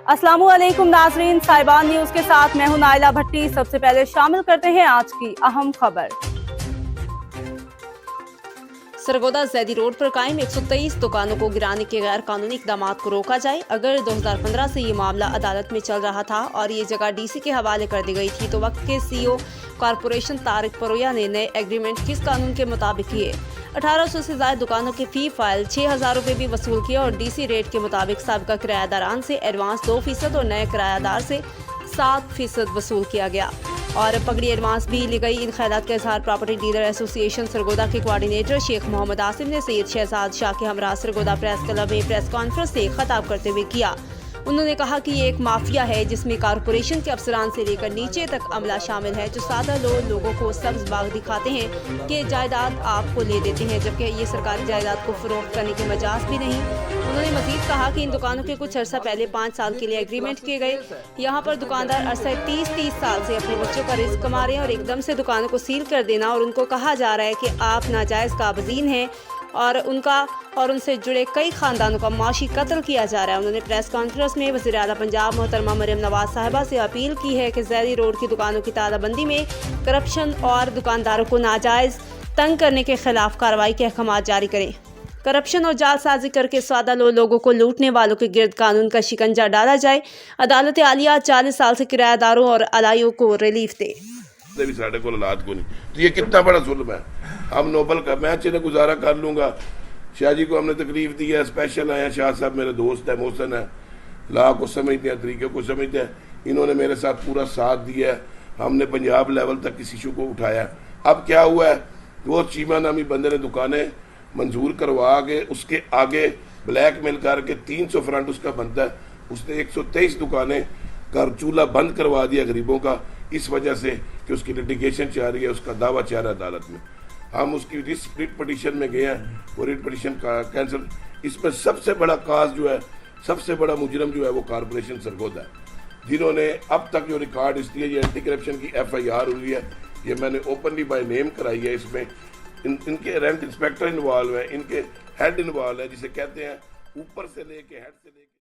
अस्सलामु अलैकुम नाजरीन, साहिबान न्यूज के साथ मैं हूं नाइला भट्टी। सबसे पहले शामिल करते हैं आज की अहम खबर। सरगोदा जैदी रोड पर कायम 123 दुकानों को गिराने के गैर कानूनी इकदाम को रोका जाए। अगर 2015 से ये मामला अदालत में चल रहा था और ये जगह डीसी के हवाले कर दी गई थी तो वक्त के सीईओ कॉरपोरेशन तारिक परोया ने नए एग्रीमेंट किस कानून के मुताबिक किए। 1800 से ज्यादा दुकानों के फी फाइल 6000 रुपये भी वसूल किए और डीसी रेट के मुताबिक साबिका किरायादारान से एडवांस 2% और नए किरायादार से 7% वसूल किया गया और पगड़ी एडवांस भी ली गई। इन ख्यालात का इजहार प्रॉपर्टी डीलर एसोसिएशन सरगोदा के कोऑर्डिनेटर शेख मोहम्मद आसिम ने सैयद शहजाद शाह के हमरा सरगोदा प्रेस क्लब में प्रेस कॉन्फ्रेंस से खिताब करते हुए किया। उन्होंने कहा कि ये एक माफिया है जिसमें कारपोरेशन के अफसरान से लेकर नीचे तक अमला शामिल है, जो सादा लोगों को सब्ज बाग दिखाते हैं कि जायदाद आपको ले देते हैं, जबकि ये सरकारी जायदाद को फरोख्त करने के मजाज भी नहीं। उन्होंने मजीद कहा कि इन दुकानों के कुछ अर्सा पहले 5 साल के लिए एग्रीमेंट किए गए। यहाँ पर दुकानदार अरसा 30 साल से अपने बच्चों का रिस्क कमा रहे हैं और एकदम से दुकानों को सील कर देना और उनको कहा जा रहा है कि आप नाजायज़ काबजीन हैं और उनसे जुड़े कई खानदानों का माशी कत्ल किया जा रहा है। उन्होंने प्रेस कॉन्फ्रेंस में वज़ीर आला पंजाब मोहतरमा मरियम नवाज साहिबा से अपील की है कि ज़ैदी रोड की दुकानों की तालाबंदी में करप्शन और दुकानदारों को नाजायज़ तंग करने के खिलाफ कार्रवाई के अहकाम जारी करें। करप्शन और जालसाजी करके सादा लोगों को लूटने वालों के गिर्द कानून का शिकंजा डाला जाए। अदालत आलिया 40 साल से किराएदारों और अलाइयों को रिलीफ दे। भी साढ़े को औलाद को नहीं, तो ये कितना बड़ा जुल्म है। हम नोबल का मैं चले गुजारा कर लूंगा। शाह जी को हमने तकलीफ दी है, स्पेशल आया। शाह साहब मेरे दोस्त है, मोहसन है, ला को समझते हैं, तरीके को समझते हैं। इन्होंने मेरे साथ पूरा साथ दिया है। हमने पंजाब लेवल तक इस इशू को उठाया। अब क्या हुआ है, वो चीमा नामी बंदे ने दुकानें मंजूर करवा के उसके आगे ब्लैक मेल करके 300 फ्रंट उसका बनता है, उसने 123 दुकानें कर चूल्हा बंद करवा दिया गरीबों का, इस वजह से कि उसकी लिटिगेशन चाह रही है, उसका दावा चाह रहा है अदालत में। हम उसकी रिट पिटीशन में गए हैं, वो रिट पिटीशन का कैंसिल। इसमें सबसे बड़ा काज जो है, सबसे बड़ा मुजरम जो है वो कारपोरेशन सरगोदा है, जिन्होंने अब तक जो रिकॉर्ड इसलिए ये एंटी करप्शन की FIR हुई है, ये मैंने ओपनली बाय नेम कराई है। इसमें इनके रेंट इंस्पेक्टर इन्वॉल्व है, इनके हेड इन्वॉल्व है, जिसे कहते हैं ऊपर से लेके हेड से लेके